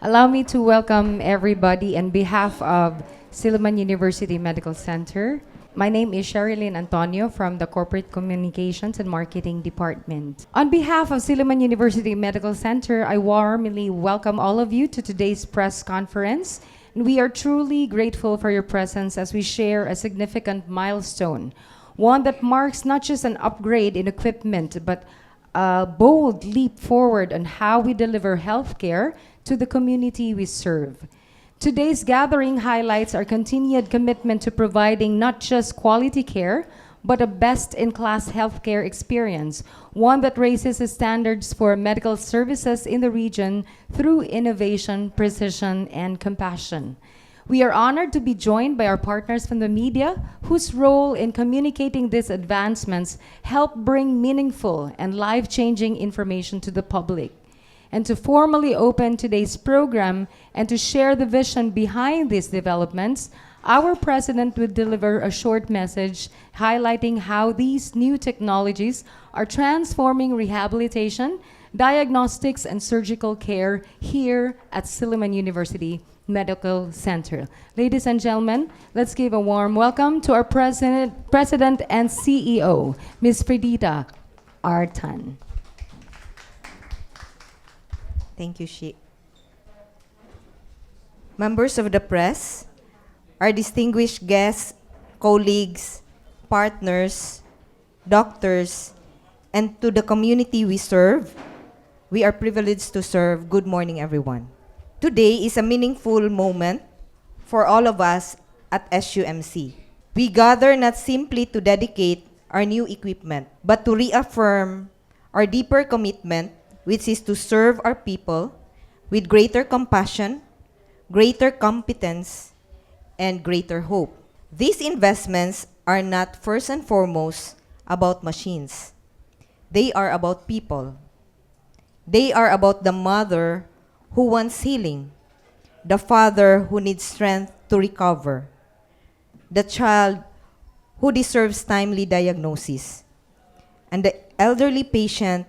Allow me to welcome everybody on behalf of Silliman University Medical Center. My name is Sherilyn Antonio from the Corporate Communications and Marketing Department. On behalf of Silliman University Medical Center, I warmly welcome all of you to today's press conference. And we are truly grateful for your presence as we share a significant milestone, one that marks not just an upgrade in equipment, but a bold leap forward on how we deliver healthcare to the community we serve. Today's gathering highlights our continued commitment to providing not just quality care, but a best-in-class healthcare experience, one that raises the standards for medical services in the region through innovation, precision, and compassion. We are honored to be joined by our partners from the media, whose role in communicating these advancements help bring meaningful and life-changing information to the public. And to formally open today's program and to share the vision behind these developments, our president will deliver a short message highlighting how these new technologies are transforming rehabilitation, diagnostics, and surgical care here at Silliman University Medical Center. Ladies and gentlemen, let's give a warm welcome to our president and CEO, Ms. Fredita Artan. Thank you, Shi. Members of the press, our distinguished guests, colleagues, partners, doctors, and to the community we serve, we are privileged to serve. Good morning, everyone. Today is a meaningful moment for all of us at SUMC. We gather not simply to dedicate our new equipment, but to reaffirm our deeper commitment, which is to serve our people with greater compassion, greater competence, and greater hope. These investments are not first and foremost about machines. They are about people. They are about the mother who wants healing, the father who needs strength to recover, the child who deserves timely diagnosis, and the elderly patient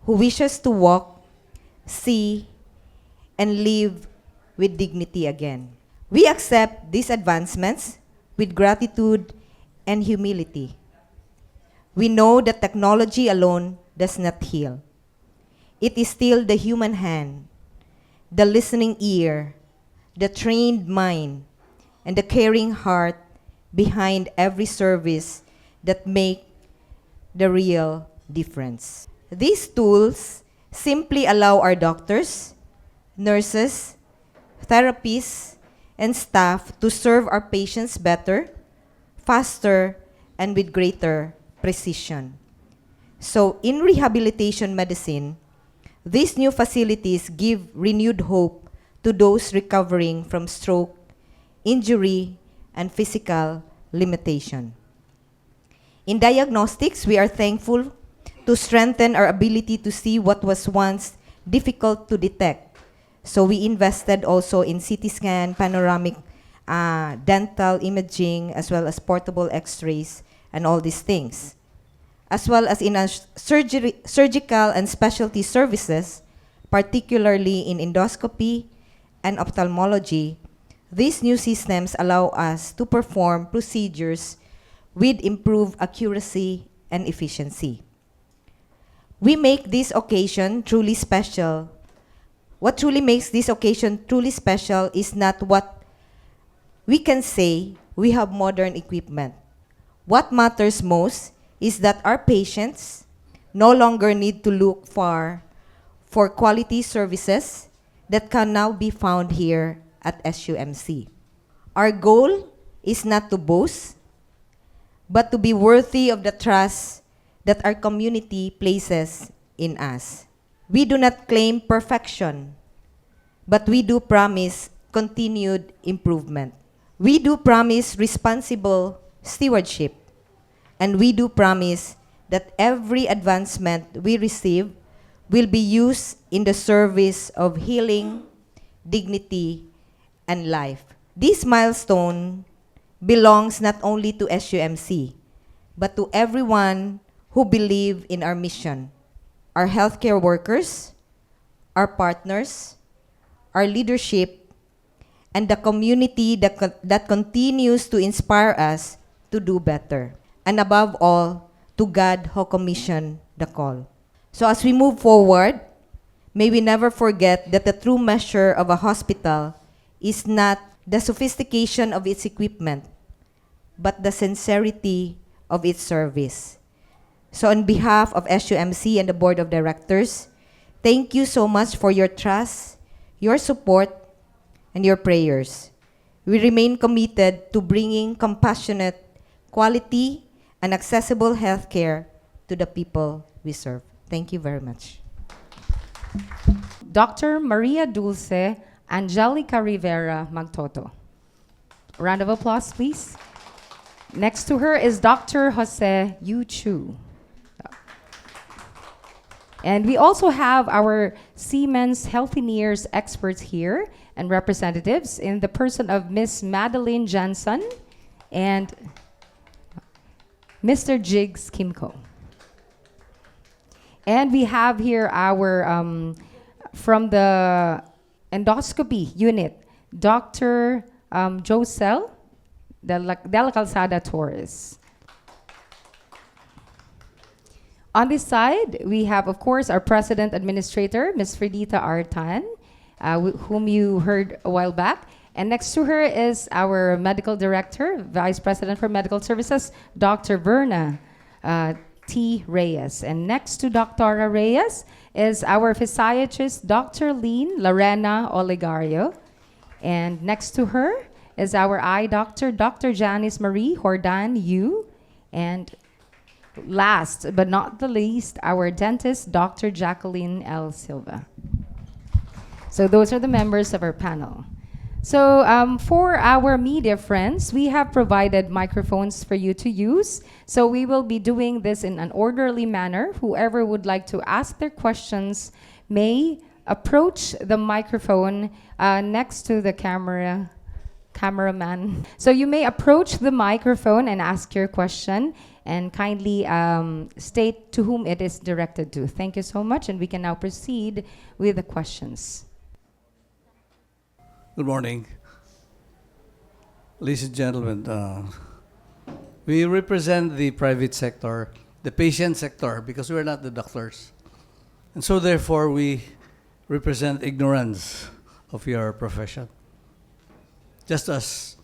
who wishes to walk, see, and live with dignity again. We accept these advancements with gratitude and humility. We know that technology alone does not heal. It is still the human hand, the listening ear, the trained mind, and the caring heart behind every service that make the real difference. These tools simply allow our doctors, nurses, therapists, and staff to serve our patients better, faster, and with greater precision. So in rehabilitation medicine, these new facilities give renewed hope to those recovering from stroke, injury, and physical limitation. In diagnostics, we are thankful to strengthen our ability to see what was once difficult to detect. So we invested also in CT scan, panoramic dental imaging, as well as portable x-rays, and all these things. As well as in our surgical and specialty services, particularly in endoscopy and ophthalmology. These new systems allow us to perform procedures with improved accuracy and efficiency. We make this occasion truly special. What truly makes this occasion truly special is not what we can say we have modern equipment. What matters most is that our patients no longer need to look far for quality services that can now be found here at SUMC. Our goal is not to boast, but to be worthy of the trust that our community places in us. We do not claim perfection, but we do promise continued improvement. We do promise responsible stewardship, and we do promise that every advancement we receive will be used in the service of healing, dignity, and life. This milestone belongs not only to SUMC, but to everyone who believe in our mission, our healthcare workers, our partners, our leadership, and the community that continues to inspire us to do better. And above all, to God who commissioned the call. So as we move forward, may we never forget that the true measure of a hospital is not the sophistication of its equipment, but the sincerity of its service. So on behalf of SUMC and the Board of Directors, thank you so much for your trust, your support, and your prayers. We remain committed to bringing compassionate, quality, and accessible healthcare to the people we serve. Thank you very much. Dr. Maria Dulce Angelica Rivera Magtoto. Round of applause, please. Next to her is Dr. Jose Yu Chu. And we also have our Siemens Healthineers experts here and representatives in the person of Miss Madeline Jansen and Mr. 𝐔𝐧𝐢𝐴. And we have here our, from the endoscopy unit, Dr. Josel de la Calzada Torres. On this side, we have, of course, our President Administrator, Ms. Fredita Artan, whom you heard a while back. And next to her is our Medical Director, Vice President for Medical Services, Dr. Verna T. Reyes. And next to Dr. Reyes is our physiatrist, Dr. Lean Lorena Olegario. And next to her is our eye doctor, Dr. Janice Marie Hordan Yu. And last but not the least, our dentist, Dr. Jacqueline L. Silva. So those are the members of our panel. So for our media friends, we have provided microphones for you to use. So we will be doing this in an orderly manner. Whoever would like to ask their questions may approach the microphone next to the cameraman. So you may approach the microphone and ask your question, and kindly state to whom it is directed to. Thank you so much, and we can now proceed with the questions. Good morning. Ladies and gentlemen, we represent the private sector, the patient sector, because we're not the doctors. And so therefore, we represent ignorance of your profession. Just as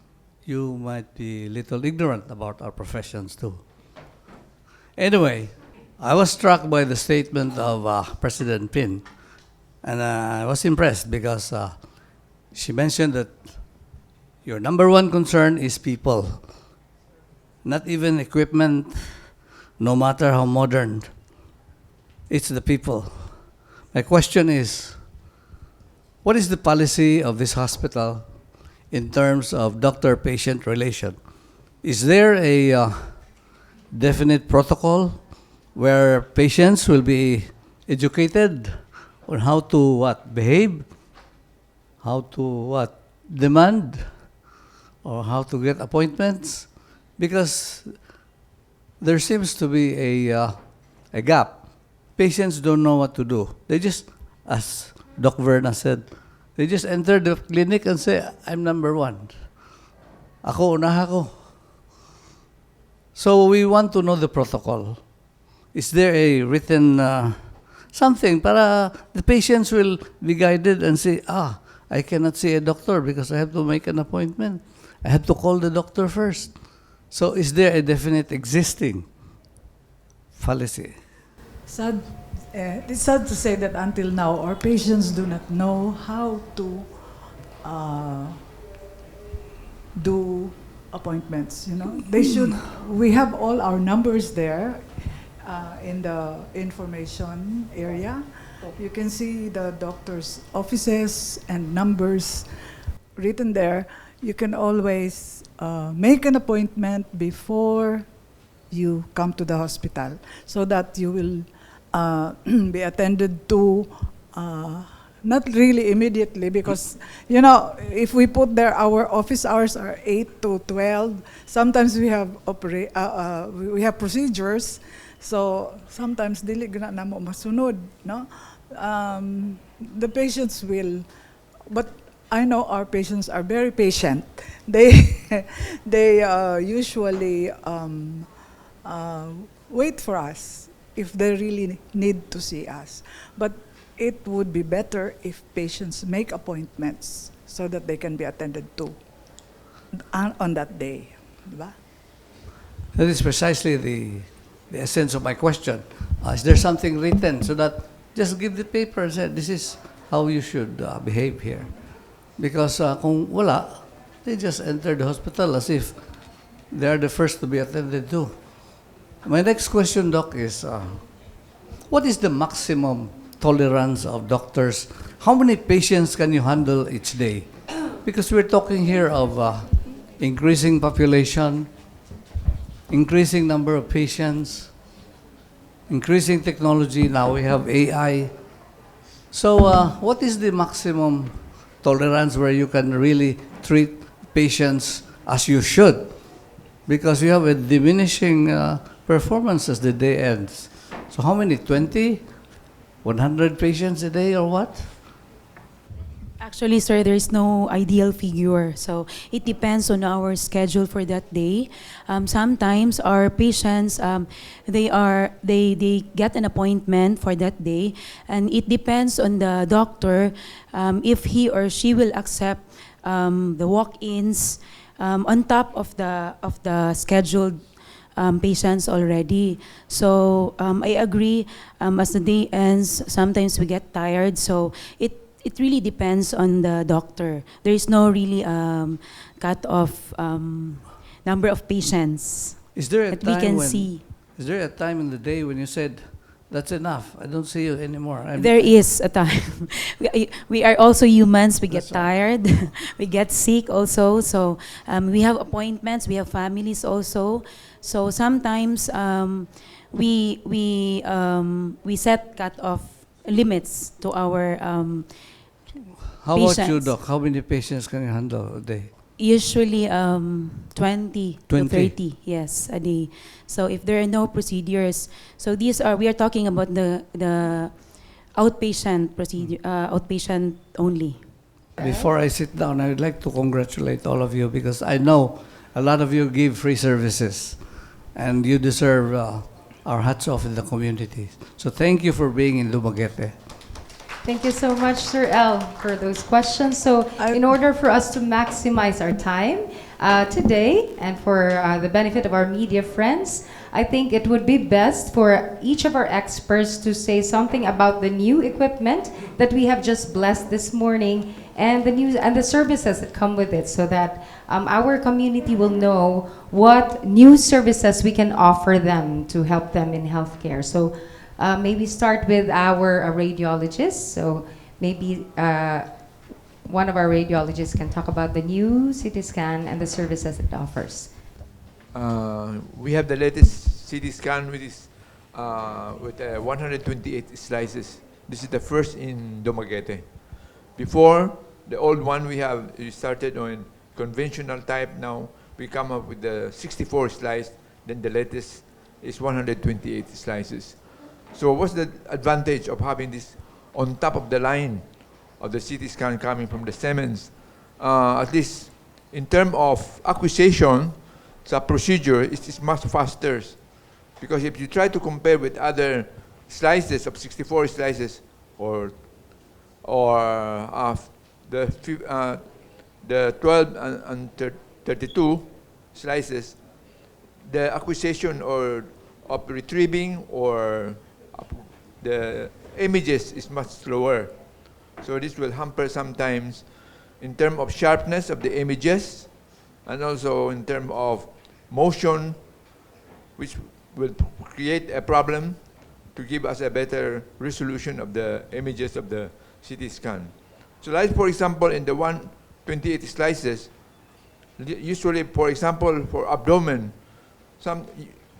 you might be a little ignorant about our professions too. Anyway, I was struck by the statement of President Pin, and I was impressed because she mentioned that your number one concern is people, not even equipment, no matter how modern. It's the people. My question is, what is the policy of this hospital in terms of doctor-patient relation? Is there a definite protocol where patients will be educated on how to behave, how to demand, or how to get appointments? Because there seems to be a gap. Patients don't know what to do. They just, as Doc Verna said, they just enter the clinic and say, I'm number one. Ako, unaha ko. So we want to know the protocol. Is there a written something para the patients will be guided and say, I cannot see a doctor because I have to make an appointment. I have to call the doctor first. So is there a definite existing policy? It's sad to say that until now, our patients do not know how to do appointments. You know, they should. We have all our numbers there in the information area. You can see the doctor's offices and numbers written there. You can always make an appointment before you come to the hospital so that you will be attended to, not really immediately, because, you know, if we put there our office hours are 8 to 12, sometimes we have procedures, so sometimes dili na mo masunod, no? The patients will but I know our patients are very patient. They they usually wait for us if they really need to see us. But it would be better if patients make appointments so that they can be attended to on that day. Diba? That is precisely the essence of my question. Is there something written so that just give the paper and say, this is how you should behave here? Because kung wala, they just enter the hospital as if they are the first to be attended to. My next question, Doc, is what is the maximum tolerance of doctors? How many patients can you handle each day? Because we're talking here of increasing population, increasing number of patients, increasing technology. Now we have AI. So what is the maximum tolerance where you can really treat patients as you should? Because you have a diminishing performance as the day ends. So how many? 20? 100 patients a day or what? Actually, sir, there is no ideal figure. So it depends on our schedule for that day. Sometimes our patients, they get an appointment for that day, and it depends on the doctor if he or she will accept the walk-ins on top of the scheduled patients already. So I agree. As the day ends, sometimes we get tired. So it really depends on the doctor. There is no really cut-off number of patients Is there a that we time can when, see. Is there a time in the day when you said, that's enough, I don't see you anymore? There is a time. We are also humans. We get That's right. tired. We get sick also. So we have appointments. We have families also. So sometimes we set cut-off limits to our How about you, patients. Doc? How many patients can you handle a day? Usually 20 to 20? 30, yes, a day. So if there are no procedures, so we are talking about the outpatient procedure, outpatient only. Before I sit down, I would like to congratulate all of you because I know a lot of you give free services and you deserve our hats off in the community. So thank you for being in Dumaguete. Thank you so much, Sir L, for those questions. So in order for us to maximize our time today and for the benefit of our media friends, I think it would be best for each of our experts to say something about the new equipment that we have just blessed this morning and the services that come with it, so that our community will know what new services we can offer them to help them in healthcare. So maybe start with our radiologist. So maybe one of our radiologists can talk about the new CT scan and the services it offers. We have the latest CT scan with 128 slices. This is the first in Dumaguete. Before, the old one we started on conventional type. Now we come up with the 64 slice. Then the latest is 128 slices. So what's the advantage of having this on top of the line of the CT scan coming from the Siemens? At least in terms of acquisition, the procedure is much faster. Because if you try to compare with other slices of 64 slices or the 12 and 32 slices, the acquisition or of retrieving or the images is much slower. So this will hamper sometimes in terms of sharpness of the images and also in terms of motion, which will create a problem to give us a better resolution of the images of the CT scan. So like for example, in the 128 slices, usually for example for abdomen,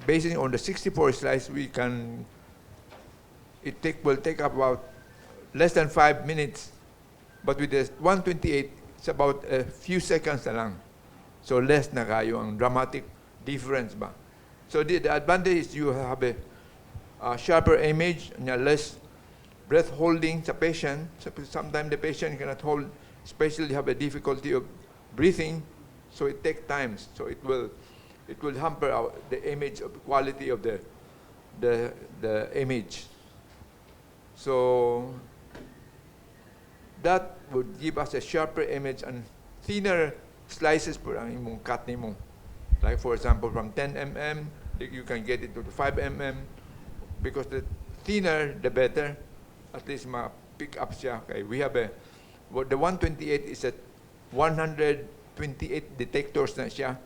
based on the 64 slice, will take about less than 5 minutes, but with the 128, it's about a few seconds na lang. So less na kayo ang dramatic difference ba. So the advantage is you have a sharper image and less breath holding sa patient. So sometimes the patient cannot hold especially have a difficulty of breathing, so it takes time. So it will hamper the image of quality of the image. So that would give us a sharper image and thinner slices for ang imong cut nimo. Like for example, from 10 mm, you can get it to 5 mm, because the thinner, the better. At least ma-pick up siya. Okay, we have the 128 is at 128 detectors na siya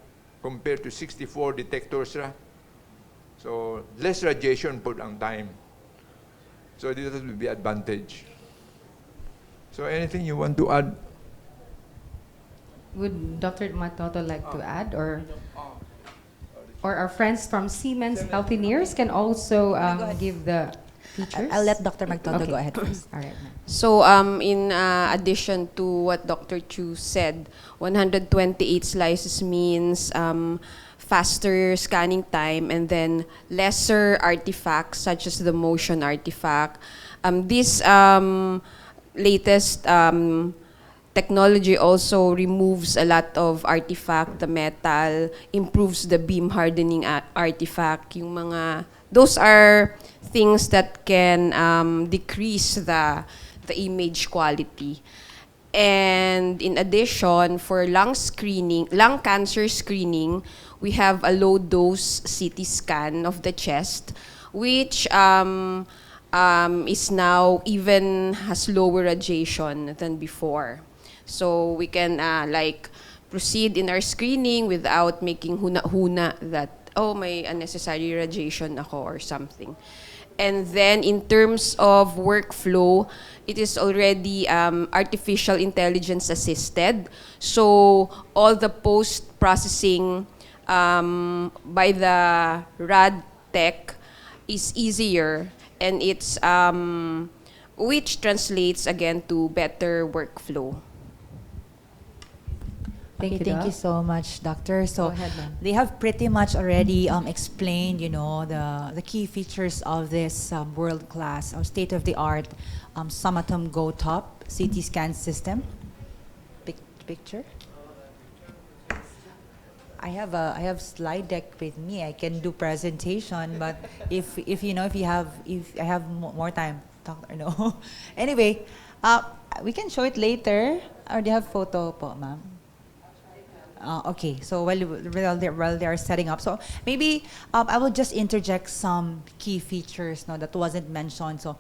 compared to 64 detectors ra. So less radiation per ang time. So this will be advantage. So anything you want to add? Would Dr. Matoto like to add, or our friends from Siemens Healthineers can also give the features? I'll let Dr. Matoto Okay. go ahead first. All right. ma'am. So, in addition to what Dr. Chu said, 128 slices means faster scanning time and then lesser artifacts such as the motion artifact. This latest technology also removes a lot of artifact, the metal, improves the beam hardening artifact. Yung mga, those are things that can decrease the image quality. And in addition, for lung cancer screening, we have a low dose CT scan of the chest, which is now even has lower radiation than before. So we can proceed in our screening without making huna-huna that, oh, may unnecessary radiation ako or something. And then in terms of workflow, it is already artificial intelligence assisted. So all the post-processing by the rad tech is easier, and it's which translates again to better workflow. Thank you, Thank you Doc. so much, Doctor. So Go ahead, ma'am. they have pretty much already explained, the key features of this world-class or state-of-the-art Sumatum Go Top CT scan system. Picture. I have slide deck with me. I can do presentation, but if I have more time, Doctor, no. Anyway, we can show it later. Or do you have photo po, ma'am? Okay, so while they are setting up, so maybe I will just interject some key features that wasn't mentioned. So,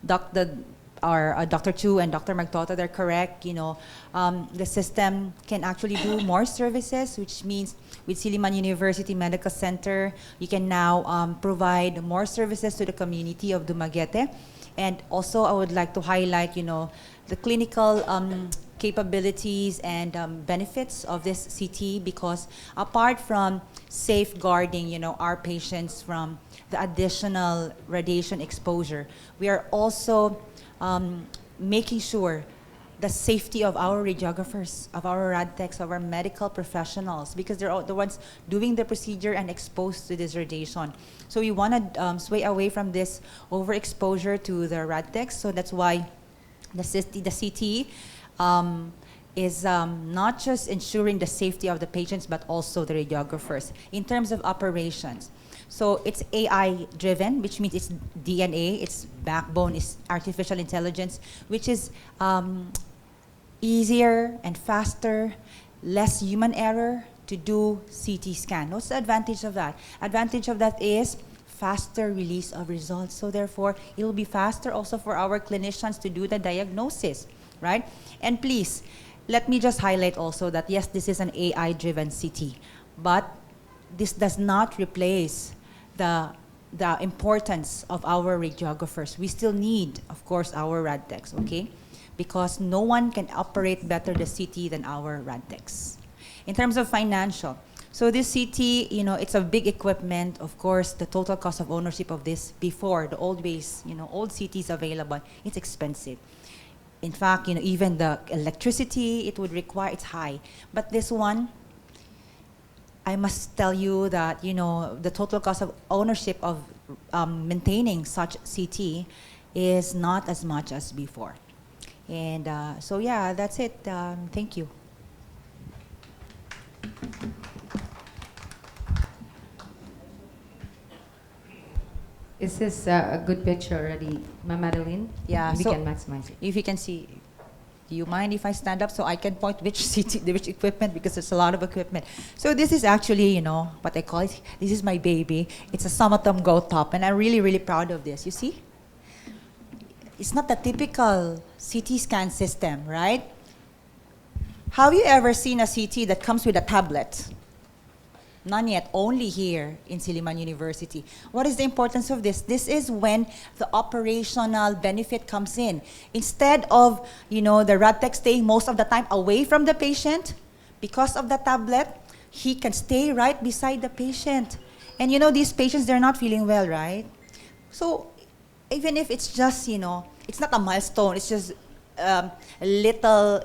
Dr. Chu and Dr. Magtoto, they're correct. The system can actually do more services, which means with Silliman University Medical Center, you can now provide more services to the community of Dumaguete. And also, I would like to highlight, the clinical capabilities and benefits of this CT, because apart from safeguarding, our patients from the additional radiation exposure, we are also making sure the safety of our radiographers, of our rad techs, of our medical professionals, because they're all the ones doing the procedure and exposed to this radiation. So we want to sway away from this overexposure to the rad techs. So that's why the CT is not just ensuring the safety of the patients, but also the radiographers. In terms of operations, so it's AI-driven, which means it's DNA, its backbone is artificial intelligence, which is easier and faster, less human error to do CT scan. What's the advantage of that? Advantage of that is faster release of results. So therefore, it will be faster also for our clinicians to do the diagnosis, right? And please, let me just highlight also that yes, this is an AI-driven CT, but this does not replace the importance of our radiographers. We still need, of course, our rad techs, okay? Because no one can operate better the CT than our rad techs. In terms of financial, so this CT, it's a big equipment. Of course, the total cost of ownership of this before the old ways, old CTs available, it's expensive. In fact, even the electricity it would require, it's high. But this one, I must tell you that, the total cost of ownership of maintaining such CT is not as much as before. And so yeah, that's it. Thank you. Is this a good picture already, Ma'am Madeline? Yeah, We so- can maximize it. If you can see, do you mind if I stand up so I can point which which equipment, because there's a lot of equipment. So this is actually, what I call it. This is my baby. It's a Somatom Go Top, and I'm really, really proud of this. You see? It's not the typical CT scan system, right? Have you ever seen a CT that comes with a tablet? None yet, only here in Silliman University. What is the importance of this? This is when the operational benefit comes in. Instead of, the rad tech staying most of the time away from the patient, because of the tablet, he can stay right beside the patient. And these patients, they're not feeling well, right? So even if it's just, it's not a milestone, it's just a little,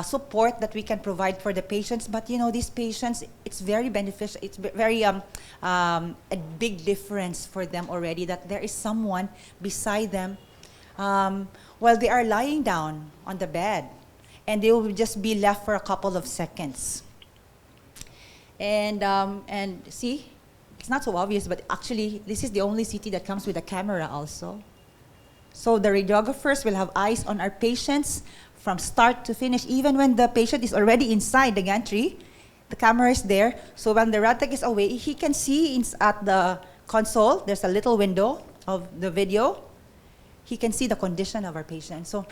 support that we can provide for the patients. But these patients, it's very beneficial. It's very a big difference for them already that there is someone beside them while they are lying down on the bed, and they will just be left for a couple of seconds. And see, it's not so obvious, but actually this is the only CT that comes with a camera also. So the radiographers will have eyes on our patients from start to finish, even when the patient is already inside the gantry. The camera is there, so when the rad tech is away, he can see at the console, there's a little window of the video. He can see the condition of our patient. So,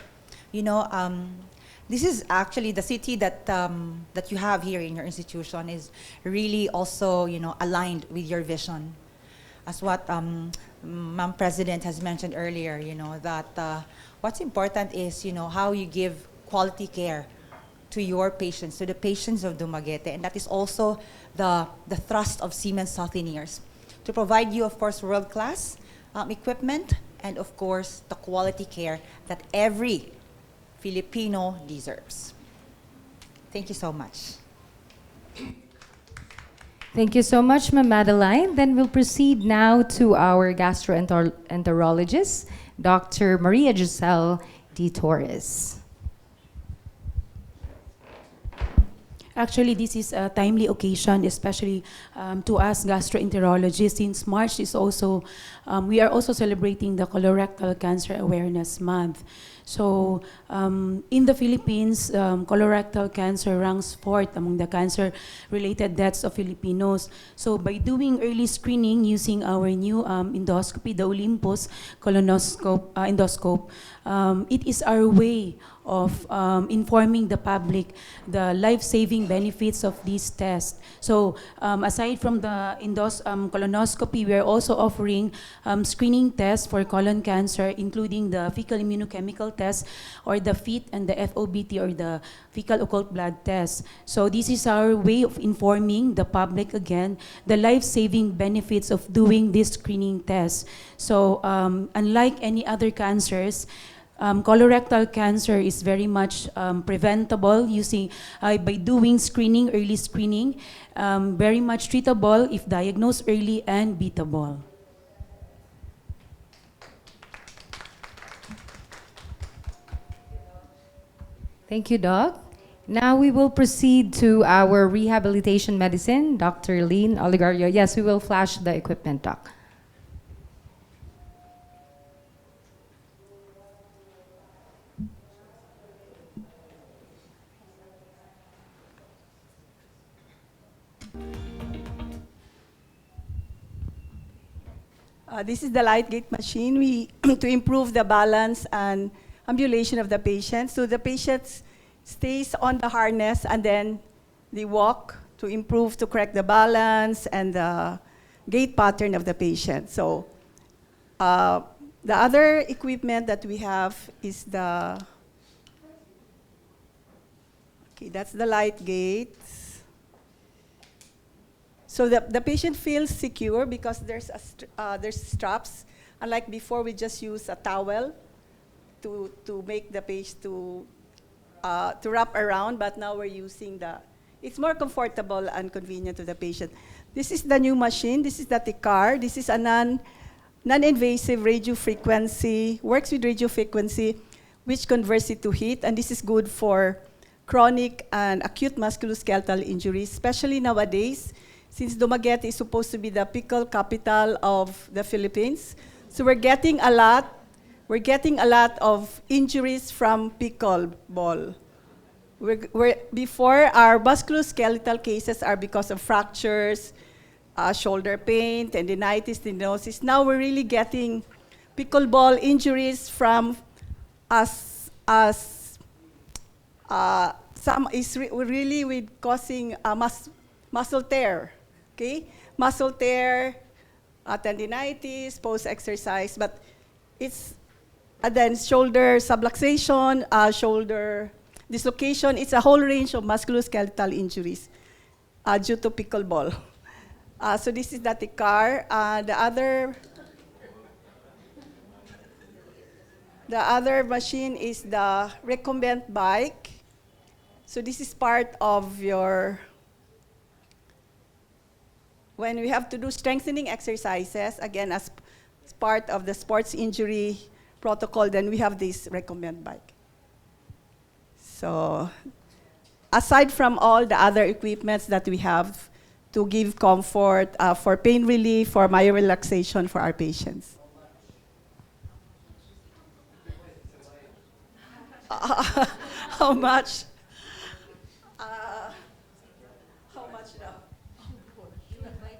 this is actually the CT that you have here in your institution is really also, aligned with your vision. As what Ma'am President has mentioned earlier, that what's important is, how you give quality care to your patients, to the patients of Dumaguete. And that is also the thrust of Siemens Healthineers, to provide you, of course, world-class equipment and, of course, the quality care that every Filipino deserves. Thank you so much. Thank you so much, Ma'am Madeline. Then we'll proceed now to our gastroenterologist, Dr. Maria Giselle D. Torres. Actually, this is a timely occasion, especially to us gastroenterologists, since March is also, we are also celebrating the Colorectal Cancer Awareness Month. So in the Philippines, colorectal cancer ranks fourth among the cancer-related deaths of Filipinos. So by doing early screening using our new endoscopy, the Olympus colonoscope, endoscope, it is our way of informing the public the life-saving benefits of this test. So aside from the colonoscopy, we are also offering screening tests for colon cancer, including the fecal immunochemical test, or the FIT, and the FOBT, or the fecal occult blood test. So this is our way of informing the public again the life-saving benefits of doing this screening test. So unlike any other cancers, colorectal cancer is very much preventable using by doing screening, early screening, very much treatable if diagnosed early, and beatable. Thank you, Doc. Now we will proceed to our rehabilitation medicine, Dr. Lynn Oligario. Yes, we will flash the equipment, Doc. This is the light gate machine. To improve the balance and ambulation of the patient. So the patient stays on the harness and then they walk to improve, to correct the balance and the gait pattern of the patient. So the other equipment that we have is that's the light gate. So the patient feels secure because there's straps. Unlike before, we just use a towel to make the patient to wrap around, but now we're using it's more comfortable and convenient to the patient. This is the new machine. This is the 𝐒𝐿. This is a non-invasive radio frequency, works with radio frequency. which converts it to heat, and this is good for chronic and acute musculoskeletal injuries, especially nowadays, since Dumaguete is supposed to be the pickle capital of the Philippines. So we're getting a lot of injuries from pickleball. Before, our musculoskeletal cases are because of fractures, shoulder pain, tendinitis, tendinosis. Now we're really getting pickleball injuries from some is really with causing muscle tear, okay? Muscle tear, tendinitis, post-exercise, but it's then shoulder subluxation, shoulder dislocation. It's a whole range of musculoskeletal injuries due to pickleball. So this is the 𝐒𝐿. The other machine is the recumbent bike. So this is part of your, when we have to do strengthening exercises, again, as part of the sports injury protocol, then we have this recumbent bike. So aside from all the other equipments that we have to give comfort, for pain relief, for myorelaxation for our patients. How much? How much now?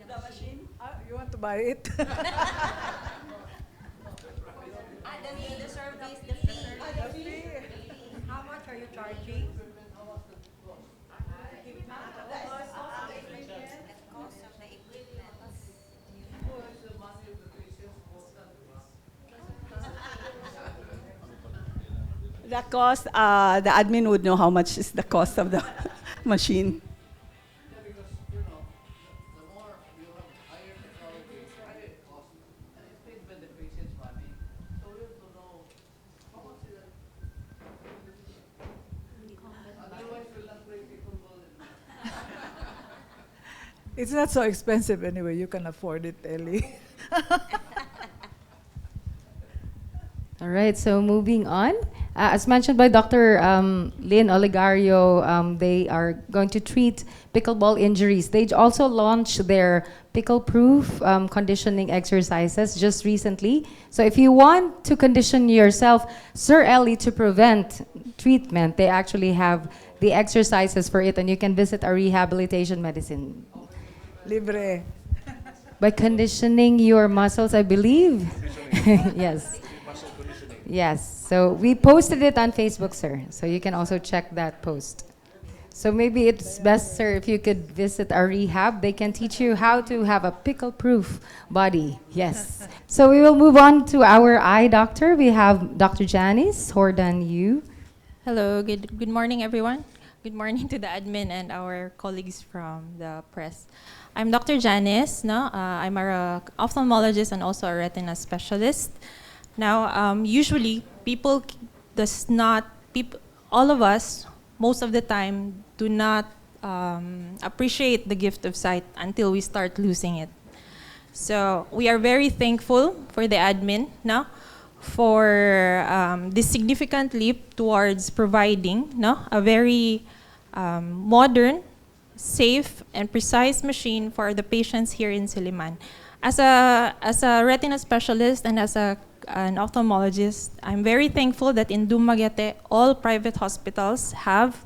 The machine? You want to buy it? The service, the fee. How much are you charging? The cost, the admin would know how much is the cost of the machine. It's not so expensive anyway. You can afford it, Ellie. All right, so moving on. As mentioned by Dr. Lynn Olegario, they are going to treat pickleball injuries. They also launched their pickle-proof conditioning exercises just recently. So if you want to condition yourself, Sir Ellie, to prevent treatment, they actually have the exercises for it, and you can visit our rehabilitation medicine. Libre. By conditioning your muscles, I believe. Yes. Yes. So we posted it on Facebook, sir. So you can also check that post. So maybe it's best, sir, if you could visit our rehab. They can teach you how to have a pickle-proof body. Yes. So we will move on to our eye doctor. We have Dr. Janice Hordan-Yu. Hello, good morning, everyone. Good morning to the admin and our colleagues from the press. I'm Dr. Janice. I'm an ophthalmologist and also a retina specialist. Now, usually all of us, most of the time, do not appreciate the gift of sight until we start losing it. So we are very thankful for the admin for this significant leap towards providing a very modern, safe, and precise machine for the patients here in Silliman. As a retina specialist and as an ophthalmologist, I'm very thankful that in Dumaguete, all private hospitals have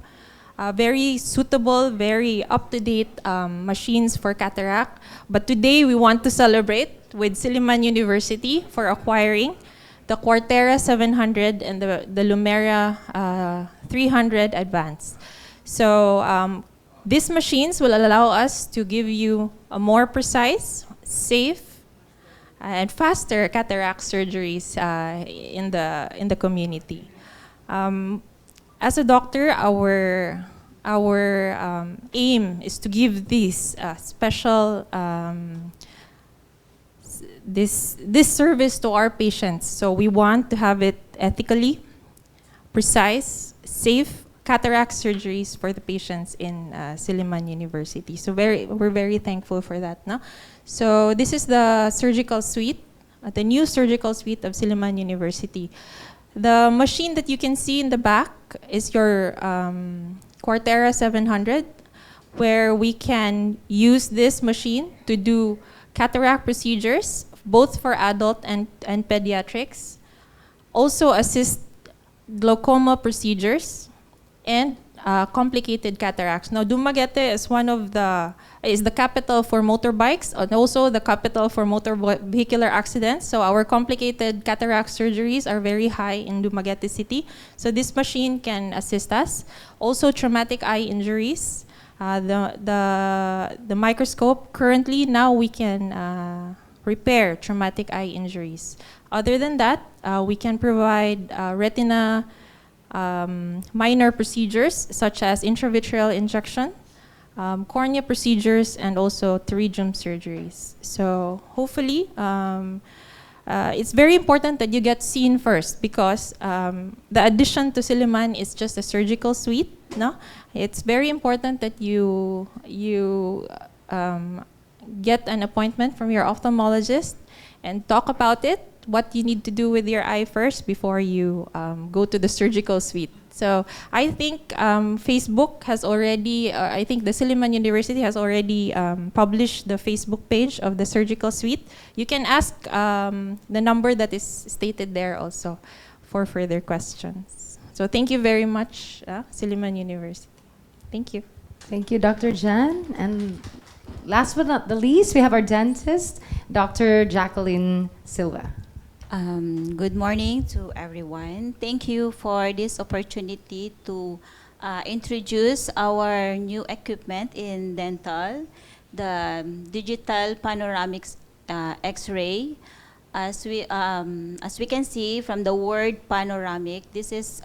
very suitable, very up-to-date machines for cataract. But today, we want to celebrate with Silliman University for acquiring the Quartera 700 and the Lumera 300 Advanced. So these machines will allow us to give you a more precise, safe, and faster cataract surgeries in the community. As a doctor, our aim is to give this special this service to our patients. So we want to have it ethically, precise, safe cataract surgeries for the patients in Silliman University. So we're very thankful for that. So this is the surgical suite, the new surgical suite of Silliman University. The machine that you can see in the back is your 𝐒𝐴RTA 700, where we can use this machine to do cataract procedures, both for adult and pediatrics. Also assist glaucoma procedures and complicated cataracts. Now, Dumaguete is the capital for motorbikes and also the capital for motor vehicular accidents. So our complicated cataract surgeries are very high in Dumaguete City. So this machine can assist us. Also, traumatic eye injuries. The microscope currently now we can repair traumatic eye injuries. Other than that, we can provide retina minor procedures such as intravitreal injection, cornea procedures, and also pterygium surgeries. So hopefully, it's very important that you get seen first, because the addition to Silliman is just a surgical suite. No, it's very important that you get an appointment from your ophthalmologist and talk about it, what you need to do with your eye first before you go to the surgical suite. So I think Facebook has already, I think the Silliman University has already published the Facebook page of the surgical suite. You can ask the number that is stated there also for further questions. So thank you very much, Silliman University. Thank you. Thank you, Dr. Jan. And last but not the least, we have our dentist, Dr. Jacqueline Silva. Good morning to everyone. Thank you for this opportunity to introduce our new equipment in dental, the digital panoramic X-ray. As we can see from the word panoramic, this is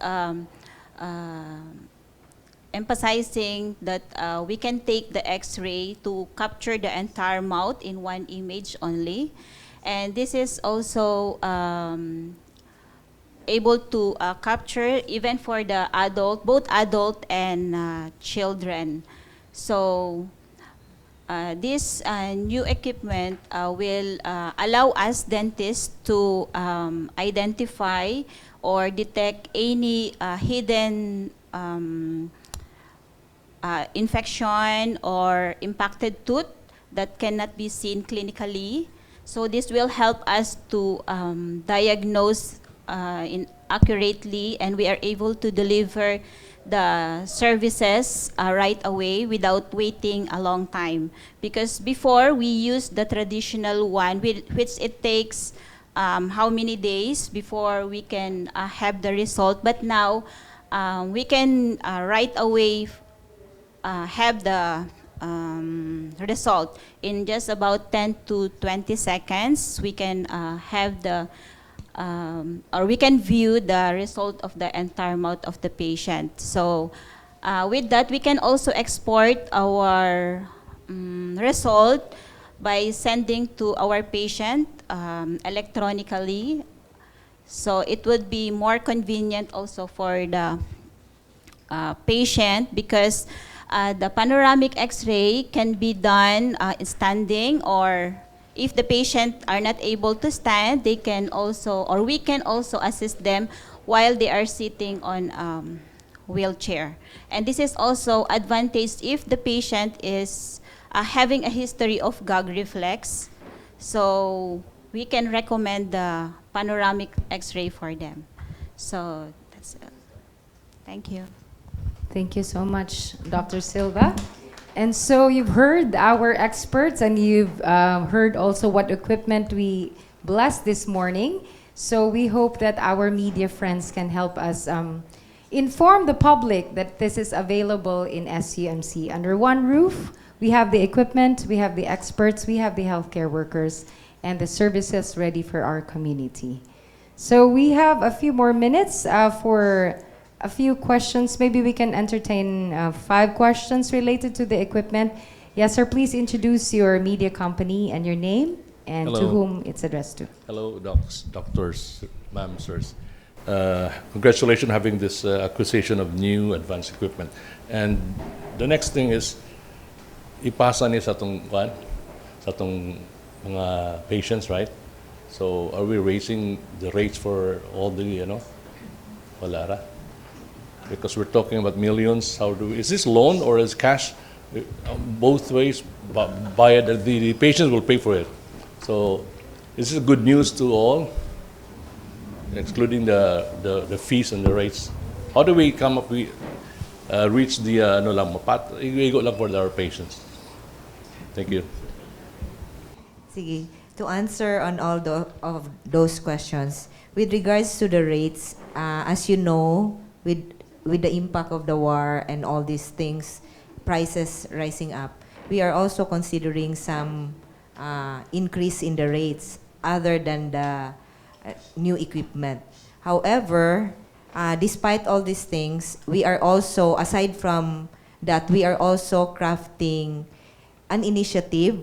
emphasizing that we can take the X-ray to capture the entire mouth in one image only. And this is also able to capture even for the adult, both adult and children. So this new equipment will allow us dentists to identify or detect any hidden infection or impacted tooth that cannot be seen clinically. So this will help us to diagnose accurately, and we are able to deliver the services right away without waiting a long time. Because before we used the traditional one, which it takes how many days before we can have the result. But now we can right away have the result in just about 10 to 20 seconds. We can have the or we can view the result of the entire mouth of the patient. So with that, we can also export our result by sending to our patient electronically. So it would be more convenient also for the patient, because the panoramic X-ray can be done standing, or if the patient are not able to stand, they can also, or we can also assist them while they are sitting on wheelchair. And this is also advantage if the patient is having a history of gag reflex. So we can recommend the panoramic X-ray for them. So that's it. Thank you. Thank you so much, Dr. Silva. And so you've heard our experts, and you've heard also what equipment we blessed this morning. So we hope that our media friends can help us inform the public that this is available in SUMC. Under one roof, we have the equipment, we have the experts, we have the healthcare workers, and the services ready for our community. So we have a few more minutes for a few questions. Maybe we can entertain 5 questions related to the equipment. Yes, sir, please introduce your media company and your name and to whom it's addressed to. Hello, doctors, ma'am, sirs. Congratulations on having this acquisition of new advanced equipment. And the next thing is, ipasa niya sa atong mga patients, right? So are we raising the rates for all the, Wala ra? Because we're talking about millions. How do we, is this loan or is cash? Both ways, the patients will pay for it. So this is good news to all, excluding the fees and the rates. How do we come up, reach the igo lang for our patients? Thank you. Sige. To answer on all of those questions, with regards to the rates, as you know, with the impact of the war and all these things, prices rising up, we are also considering some increase in the rates other than the new equipment. However, despite all these things, we are also, aside from that, we are also crafting an initiative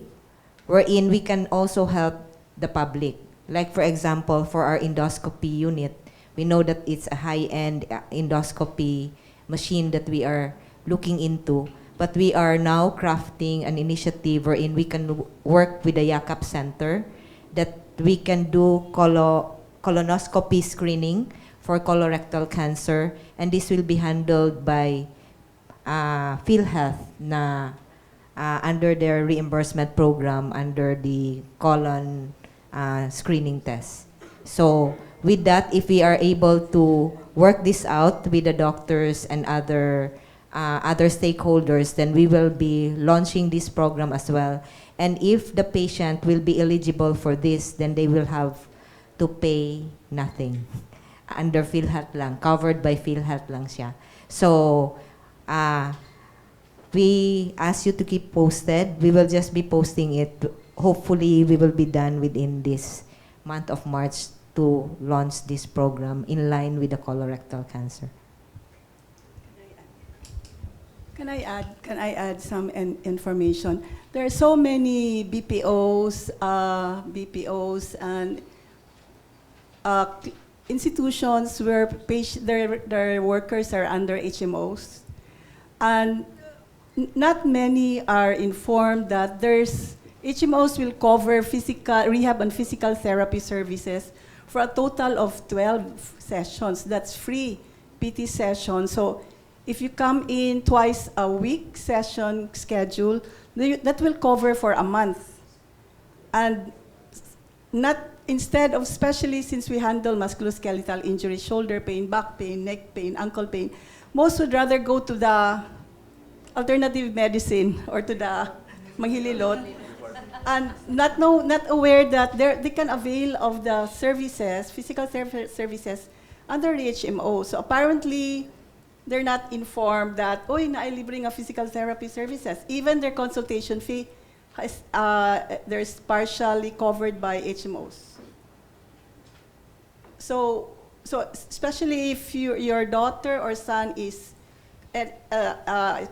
wherein we can also help the public. Like for example, for our endoscopy unit, we know that it's a high-end endoscopy machine that we are looking into, but we are now crafting an initiative wherein we can work with the 𝐤𝐴𝐾𝐵 Center that we can do colonoscopy screening for colorectal cancer, and this will be handled by PhilHealth na under their reimbursement program under the colon screening test. So with that, if we are able to work this out with the doctors and other stakeholders, then we will be launching this program as well. And if the patient will be eligible for this, then they will have to pay nothing. Under PhilHealth lang, covered by PhilHealth lang siya. So, we ask you to keep posted. We will just be posting it. Hopefully, we will be done within this month of March to launch this program in line with the colorectal cancer. Can I add some information? There are so many BPOs and institutions where their workers are under HMOs, and not many are informed that HMOs will cover rehab and physical therapy services for a total of 12 sessions. That's free PT sessions. So if you come in twice a week session schedule, that will cover for a month. And instead of, especially since we handle musculoskeletal injuries, shoulder pain, back pain, neck pain, ankle pain, most would rather go to the alternative medicine or to the manghililot, and not aware that they can avail of the services, physical services, under the HMO. So apparently, they're not informed that, nailibre nga physical therapy services. Even their consultation fee, there's partially covered by HMOs. So especially if your daughter or son is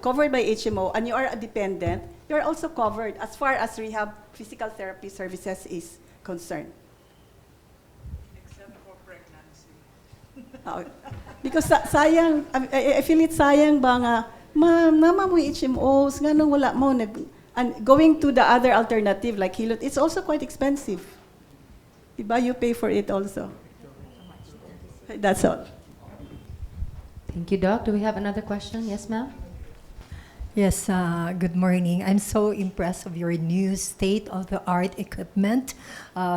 covered by HMO and you are a dependent, you're also covered as far as rehab physical therapy services is concerned. Except for pregnancy. Because sayang, I feel it sayang ba nga, nama mo HMOs, nga nung wala mo, and going to the other alternative like Hilot, it's also quite expensive. Diba, you pay for it also. That's all. Thank you, Doc. Do we have another question? Yes, ma'am? Yes, good morning. I'm so impressed of your new state-of-the-art equipment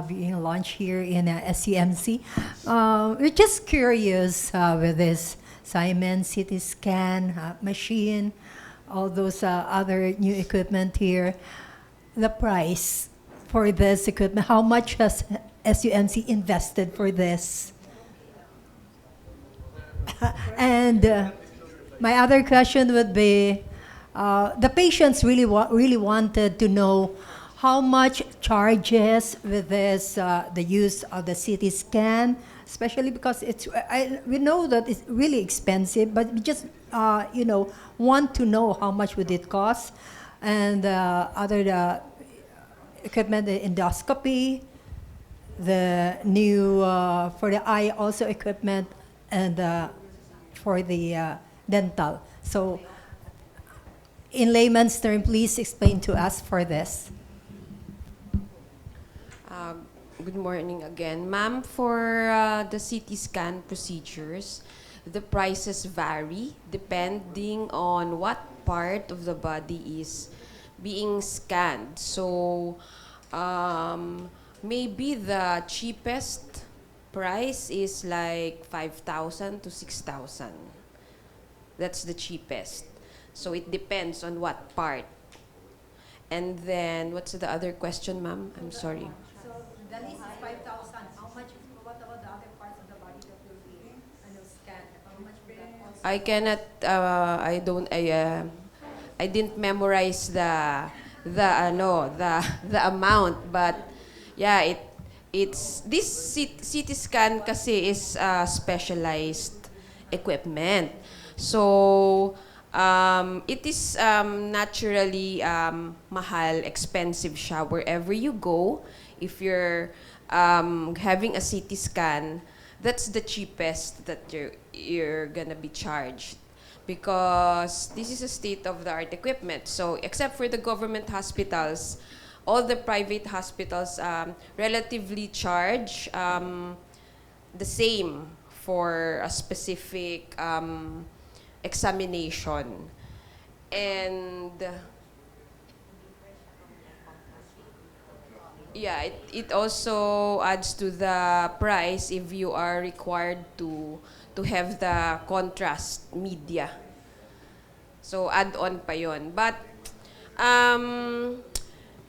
being launched here in SUMC. We're just curious with this Simon CT scan machine, all those other new equipment here, the price for this equipment, how much has SUMC invested for this? And my other question would be, the patients really wanted to know how much charges with this, the use of the CT scan, especially because we know that it's really expensive, but we just want to know how much would it cost, and the equipment, the endoscopy, the new for the eye also equipment, and for the dental. So, in layman's term, please explain to us for this. Good morning again. Ma'am, for the CT scan procedures, the prices vary depending on what part of the body is being scanned. So maybe the cheapest price is like 5,000 to 6,000. That's the cheapest. So it depends on what part. And then, what's the other question, ma'am? I'm sorry. So the least is 5,000. How much, what about the other parts of the body that will be scanned? How much will that also? I cannot, I didn't memorize the amount, but yeah, it's this CT scan kasi is specialized equipment. So it is naturally mahal, expensive siya wherever you go. If you're having a CT scan, that's the cheapest that you're gonna be charged, because this is a state-of-the-art equipment. So except for the government hospitals, all the private hospitals relatively charge the same for a specific examination. And yeah, it also adds to the price if you are required to have the contrast media. So add-on pa yon. But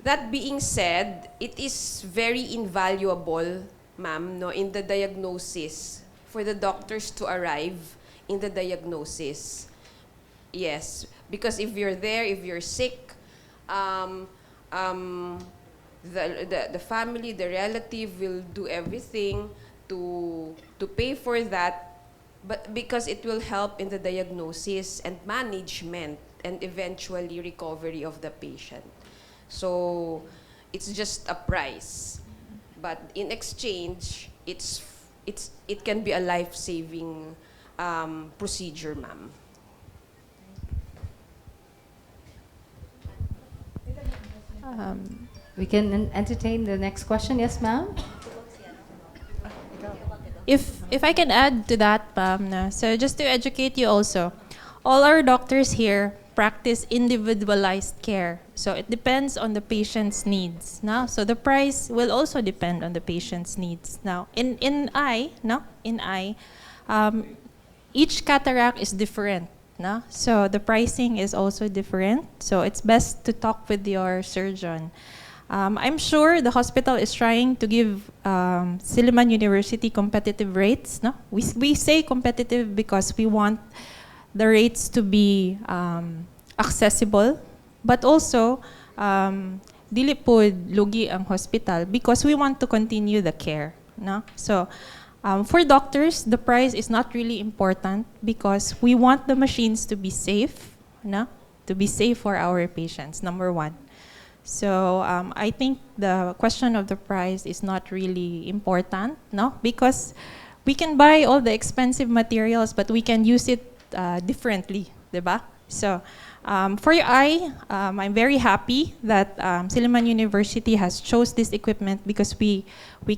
that being said, it is very invaluable, ma'am, no, in the diagnosis, for the doctors to arrive in the diagnosis. Yes, because if you're there, if you're sick, the family, the relative will do everything to pay for that, but because it will help in the diagnosis and management and eventually recovery of the patient. So it's just a price, but in exchange, it can be a life-saving procedure, ma'am. We can entertain the next question. Yes, ma'am? If I can add to that, ma'am, so just to educate you also, all our doctors here practice individualized care. So it depends on the patient's needs. Now, so the price will also depend on the patient's needs. Now, in eye, each cataract is different. No? So the pricing is also different. So it's best to talk with your surgeon. I'm sure the hospital is trying to give Silliman University competitive rates. No? We say competitive because we want the rates to be accessible, but also dili pod lugi ang hospital because we want to continue the care. No? So for doctors, the price is not really important because we want the machines to be safe, no? To be safe for our patients, number one. So I think the question of the price is not really important, no? Because we can buy all the expensive materials, but we can use it differently, diba? So for your eye, I'm very happy that Silliman University has chose this equipment because we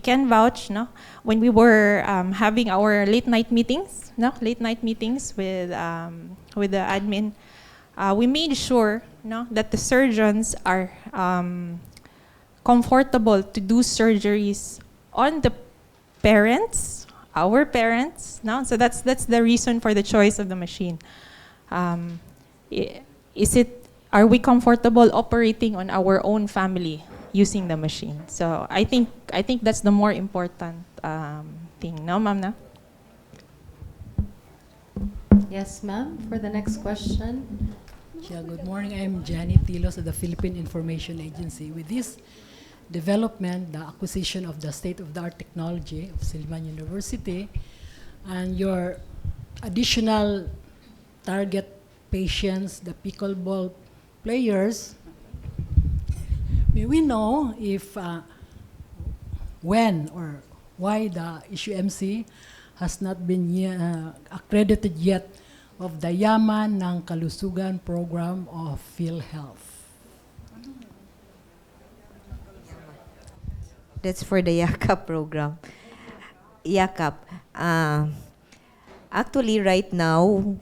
can vouch, no? When we were having our late night meetings, no? Late night meetings with the admin, we made sure, no, that the surgeons are comfortable to do surgeries on the parents, our parents, no? So that's the reason for the choice of the machine. Are we comfortable operating on our own family using the machine? So I think that's the more important thing, no, ma'am, no? Yes, ma'am, for the next question. Yeah, good morning. I'm Janet Tilos of the Philippine Information Agency. With this development, the acquisition of the state-of-the-art technology of Silliman University, and your additional target patients, the pickleball players, may we know if when or why the SUMC has not been accredited yet of the Yaman ng Kalusugan program of PhilHealth? That's for the YAKAP program. YAKAP. Actually, right now,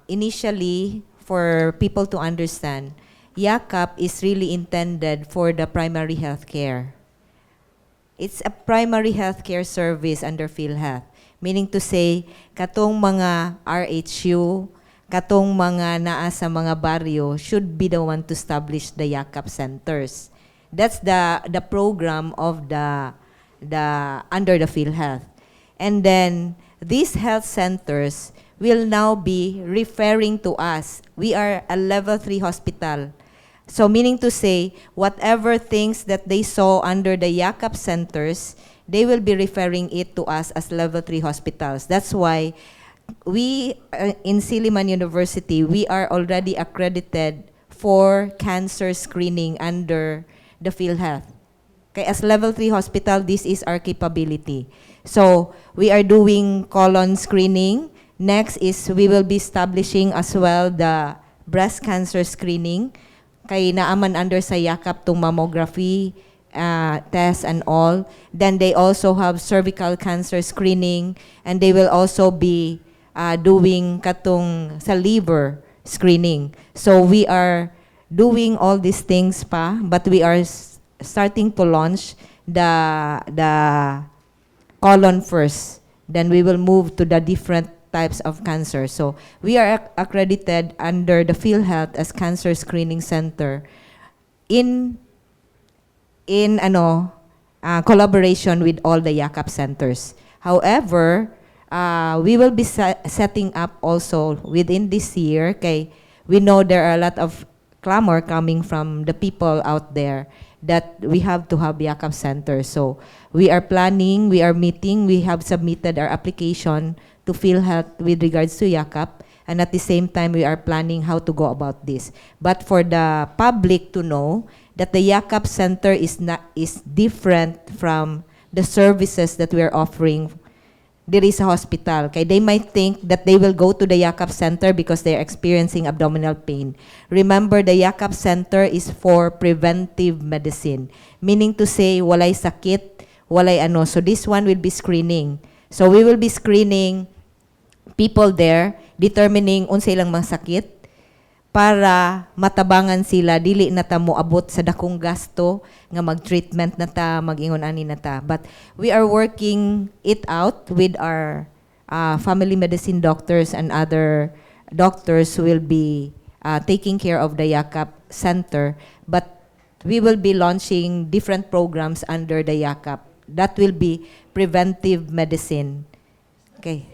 initially, for people to understand, 𝐤𝐤𝐝 is really intended for the primary health care. It's a primary healthcare service under PhilHealth. Meaning to say, katong mga RHU, katong mga naa sa mga baryo should be the one to establish the 𝐤𝐤𝐝 centers. That's the program of the under the PhilHealth. And then these health centers will now be referring to us. We are a level 3 hospital. So meaning to say, whatever things that they saw under the 𝐤𝐤𝐝 centers, they will be referring it to us as level 3 hospitals. That's why we, in Silliman University, we are already accredited for cancer screening under the PhilHealth. Okay, as level 3 hospital, this is our capability. So we are doing colon screening. Next is we will be establishing as well the breast cancer screening. Kay naaman under sa 𝐤𝐤𝐝 tong mammography tests and all. Then they also have cervical cancer screening, and they will also be doing katong sa liver screening. So we are doing all these things pa, but we are starting to launch the colon first. Then we will move to the different types of cancer. So we are accredited under the PhilHealth as Cancer Screening Center in collaboration with all the 𝐤𝐤𝐝 centers. However, we will be setting up also within this year, kay we know there are a lot of clamor coming from the people out there that we have to have 𝐤𝐤𝐝 centers. So we are planning, we are meeting, we have submitted our application to PhilHealth with regards to 𝐤𝐤𝐝, and at the same time we are planning how to go about this. But for the public to know that the 𝐤𝐤𝐝 center is different from the services that we are offering there is a hospital. Okay, they might think that they will go to the 𝐤𝐤𝐝 center because they are experiencing abdominal pain. Remember, the 𝐤𝐤𝐝 center is for preventive medicine, meaning to say walay sakit, walay ano. So this one will be screening. So we will be screening people there, determining unsa ilang mga sakit para matabangan sila, dili na ta mo abot sa dakong gasto nga mag-treatment na ta, mag-ingon ani na ta. But we are working it out with our family medicine doctors and other doctors who will be taking care of the 𝐤𝐤𝐝 center. But we will be launching different programs under the 𝐤𝐤𝐝. That will be preventive medicine. Okay.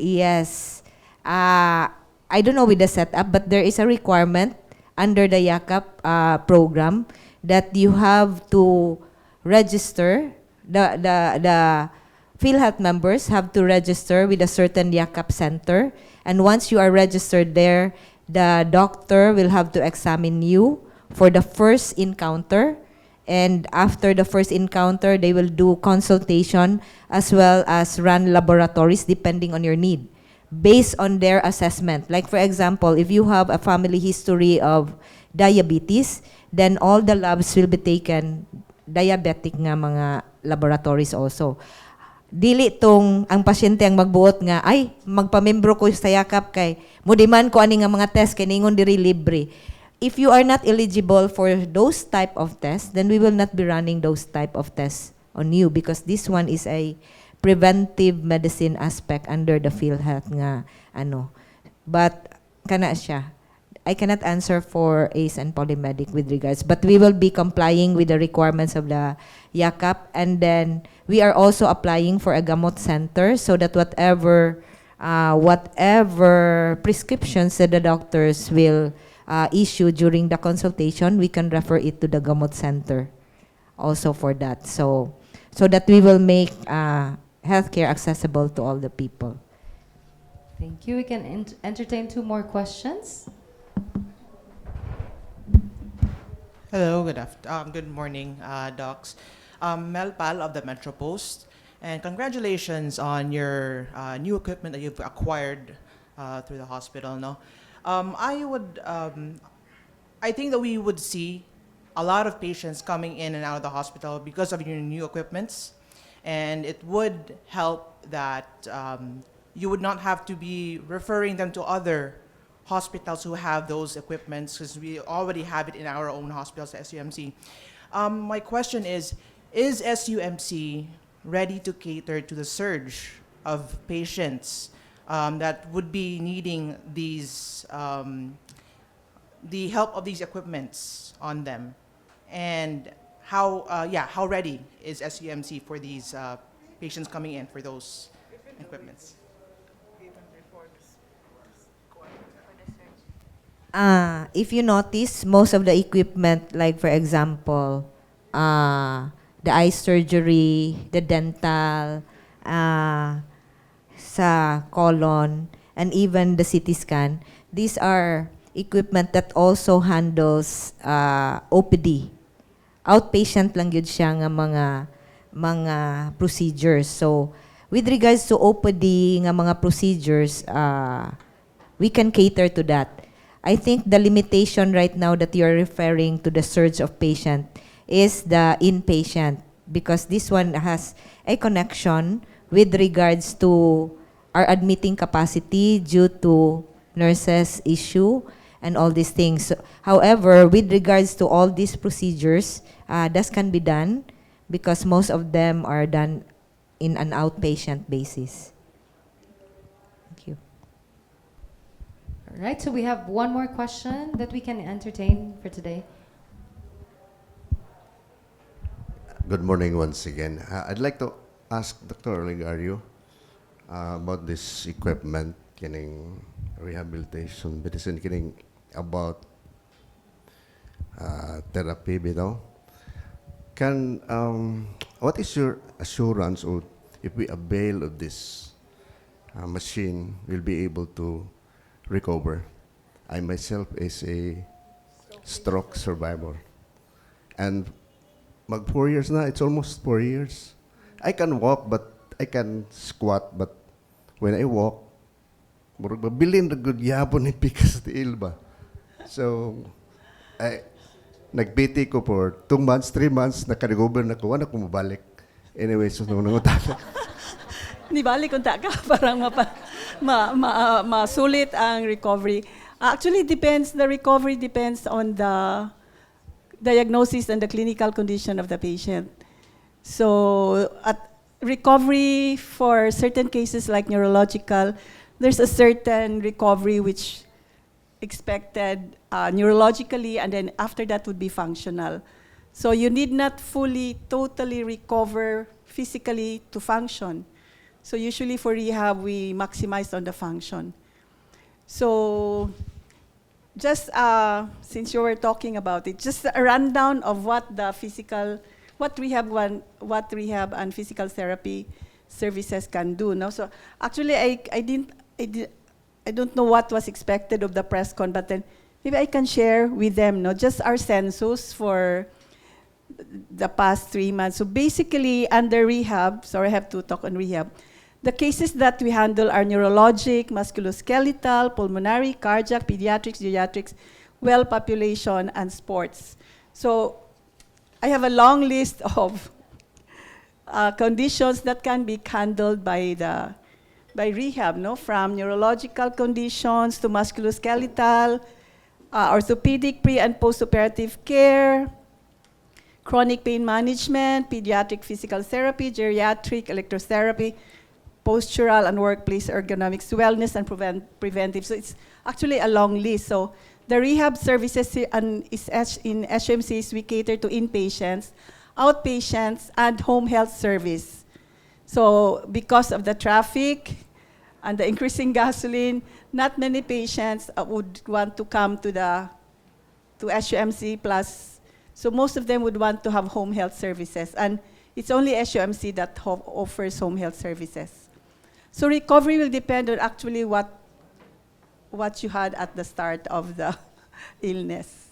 Yes. I don't know with the setup, but there is a requirement under the 𝐤𝐤𝐝 program that you have to register, the PhilHealth members have to register with a certain 𝐤𝐤𝐝 center. And once you are registered there, the doctor will have to examine you for the first encounter. And after the first encounter, they will do consultation as well as run laboratories depending on your need, based on their assessment. Like for example, if you have a family history of diabetes, then all the labs will be taken, diabetic nga mga laboratories also. Dili tong ang pasyente ang magbuot nga, ay, magpamembro ko sa 𝐤𝐤𝐝 kay, mudiman ko ani nga mga test, kay ningon diri libre. If you are not eligible for those type of tests, then we will not be running those type of tests on you, because this one is a preventive medicine aspect under the PhilHealth nga ano. But kana siya. I cannot answer for ACE and Polymedic with regards, but we will be complying with the requirements of the 𝐤𝐤𝐝, and then we are also applying for a gamot center so that whatever prescriptions that the doctors will issue during the consultation, we can refer it to the gamot center also for that. So that we will make healthcare accessible to all the people. Thank you. We can entertain 2 more questions. Hello, good morning, docs. Mel Pal of the Metro Post, and congratulations on your new equipment that you've acquired through the hospital. No, I think that we would see a lot of patients coming in and out of the hospital because of your new equipments, and it would help that you would not have to be referring them to other hospitals who have those equipments, because we already have it in our own hospitals at SUMC. My question is SUMC ready to cater to the surge of patients that would be needing these, the help of these equipments on them? And how ready is SUMC for these patients coming in for those equipments? If you notice, most of the equipment, like for example, the eye surgery, the dental, sa colon, and even the CT scan, these are equipment that also handles OPD. Outpatient lang yun siya nga mga procedures. So, with regards to OPD nga mga procedures, we can cater to that. I think the limitation right now that you're referring to the surge of patient is the inpatient, because this one has a connection with regards to our admitting capacity due to nurses issue and all these things. So, however, with regards to all these procedures, that can be done because most of them are done in an outpatient basis. Thank you. All right, so we have one more question that we can entertain for today. Good morning once again. I'd like to ask Dr. Olegario about this equipment, kining rehabilitation medicine, kining about therapy, bitaw. Can what is your assurance, or if we avail of this machine, will be able to recover? I myself is a stroke survivor, and mag 4 years na. It's almost 4 years. I can walk, but I can squat, but when I walk, murag mabilin na gud yapon ni pikas ti ilba. So nag-PT ko for 2 months, 3 months, naka-recover na ko, wala ko mabalik. Anyway, so nangutala. Nibalik unta ka parang masulit ang recovery. Actually, the recovery depends on the diagnosis and the clinical condition of the patient. So, at recovery for certain cases like neurological, there's a certain recovery which expected neurologically, and then after that would be functional. So you need not totally recover physically to function. So usually for rehab, we maximize on the function. So just since you were talking about it, just a rundown of what rehab and physical therapy services can do. No? So actually, I don't know what was expected of the press con, but then maybe I can share with them, no, just our census for the past 3 months. So basically, under rehab, sorry, I have to talk on rehab. The cases that we handle are neurologic, musculoskeletal, pulmonary, cardiac, pediatrics, geriatrics, well population, and sports. So I have a long list of conditions that can be handled by rehab, no? From neurological conditions to musculoskeletal, orthopedic pre- and post-operative care, chronic pain management, pediatric physical therapy, geriatric electrotherapy, postural and workplace ergonomics, wellness and preventive. So it's actually a long list. So the rehab services in SUMCs, we cater to inpatients, outpatients, and home health service. So because of the traffic and the increasing gasoline, not many patients would want to come to SUMC plus. So most of them would want to have home health services. And it's only SUMC that offers home health services. So recovery will depend on actually what you had at the start of the illness.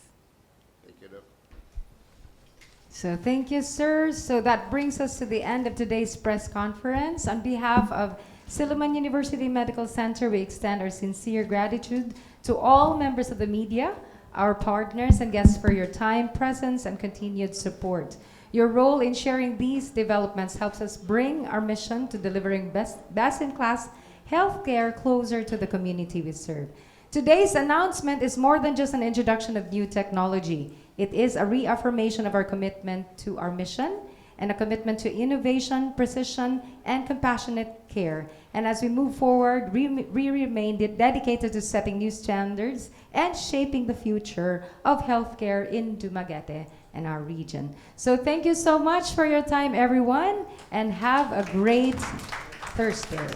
So thank you, sir. So that brings us to the end of today's press conference. On behalf of Silliman University Medical Center, we extend our sincere gratitude to all members of the media our partners and guests for your time, presence, and continued support. Your role in sharing these developments helps us bring our mission to delivering best-in-class healthcare closer to the community we serve. Today's announcement is more than just an introduction of new technology. It is a reaffirmation of our commitment to our mission and a commitment to innovation, precision, and compassionate care. And as we move forward, we remain dedicated to setting new standards and shaping the future of healthcare in Dumaguete and our region. So thank you so much for your time, everyone, and have a great Thursday.